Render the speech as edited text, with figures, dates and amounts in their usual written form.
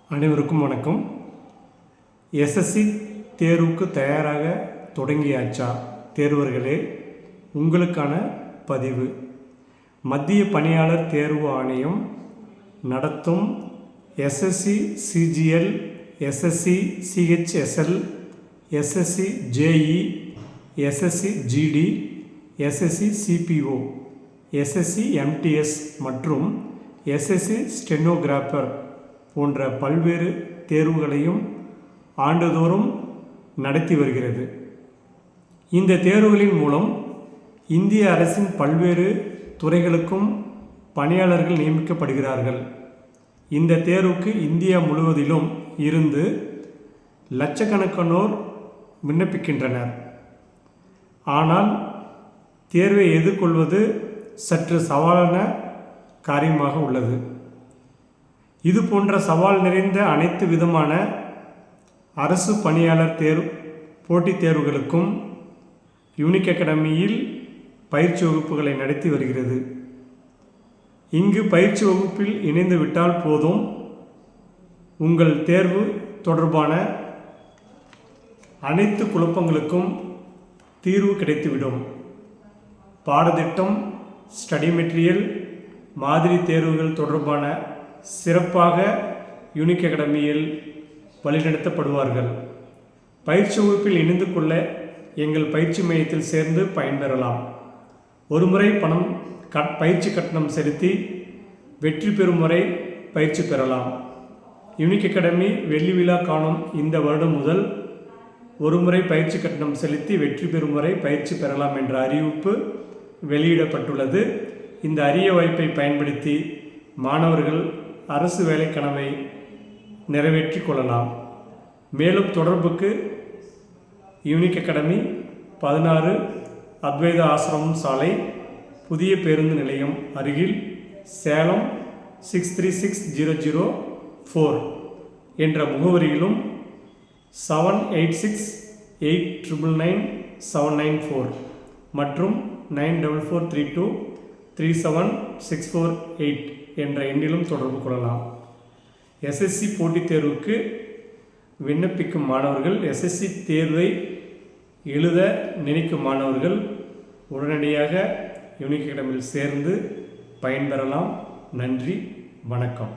அனைவருக்கும் வணக்கம். எஸ்எஸ்சி தேர்வுக்கு தயாராக தொடங்கியாச்சா தேர்வர்களே? உங்களுக்கான பதிவு. மத்திய பணியாளர் தேர்வு ஆணையம் நடத்தும் SSC CGL, SSC CHSL, SSC JE, SSC GD, SSC CPO, SSC MTS மற்றும் எஸ்எஸ்சி ஸ்டெனோகிராஃபர் போன்ற பல்வேறு தேர்வுகளையும் ஆண்டுதோறும் நடத்தி வருகிறது. இந்த தேர்வுகளின் மூலம் இந்திய அரசின் பல்வேறு துறைகளுக்கும் பணியாளர்கள் நியமிக்கப்படுகிறார்கள். இந்த தேர்வுக்கு இந்தியா முழுவதிலும் இருந்து லட்சக்கணக்கானோர் விண்ணப்பிக்கின்றனர். ஆனால் தேர்வை எதிர்கொள்வது சற்று சவாலான காரியமாக உள்ளது. இது போன்ற சவால் நிறைந்த அனைத்து விதமான அரசு பணியாளர் போட்டித் தேர்வுகளுக்கும் யூனிக் அகாடமியில் பயிற்சி வகுப்புகளை நடத்தி வருகிறது. இங்கு பயிற்சி வகுப்பில் இணைந்து விட்டால் போதும், உங்கள் தேர்வு தொடர்பான அனைத்து குழப்பங்களுக்கும் தீர்வு கிடைத்துவிடும். பாடத்திட்டம், ஸ்டடி மெட்டீரியல், மாதிரி தேர்வுகள் தொடர்பான சிறப்பாக யூனிக் அகாடமியில் வழிநடத்தப்படுவார்கள். பயிற்சி வகுப்பில் இணைந்து கொள்ள எங்கள் பயிற்சி மையத்தில் சேர்ந்து பயன்பெறலாம். ஒருமுறை பயிற்சி கட்டணம் செலுத்தி வெற்றி பெறும் வரை பயிற்சி பெறலாம். யூனிக் அகாடமி வெள்ளி விழா காணும் இந்த வருடம் முதல் ஒருமுறை பயிற்சி கட்டணம் செலுத்தி வெற்றி பெறும் வரை பயிற்சி பெறலாம் என்ற அறிவிப்பு வெளியிடப்பட்டுள்ளது. இந்த அரிய வாய்ப்பை பயன்படுத்தி மாணவர்கள் அரசு வேலை கனவை நிறைவேற்றி கொள்ளலாம். மேலும் தொடர்புக்கு யூனிக் அகாடமி 16 அத்வைத ஆசிரமம் சாலை, புதிய பேருந்து நிலையம் அருகில், சேலம் 636004 என்ற முகவரியிலும் 7868999794 மற்றும் 9432376448 என்ற எண்ணிலும் தொடர்பு கொள்ளலாம். எஸ்எஸ்சி போட்டித் தேர்வுக்கு விண்ணப்பிக்கும் மாணவர்கள், எஸ்எஸ்சி தேர்வை எழுத நினைக்கும் மாணவர்கள் உடனடியாக யூனிக் அகாடமியில் சேர்ந்து பயன்பெறலாம். நன்றி, வணக்கம்.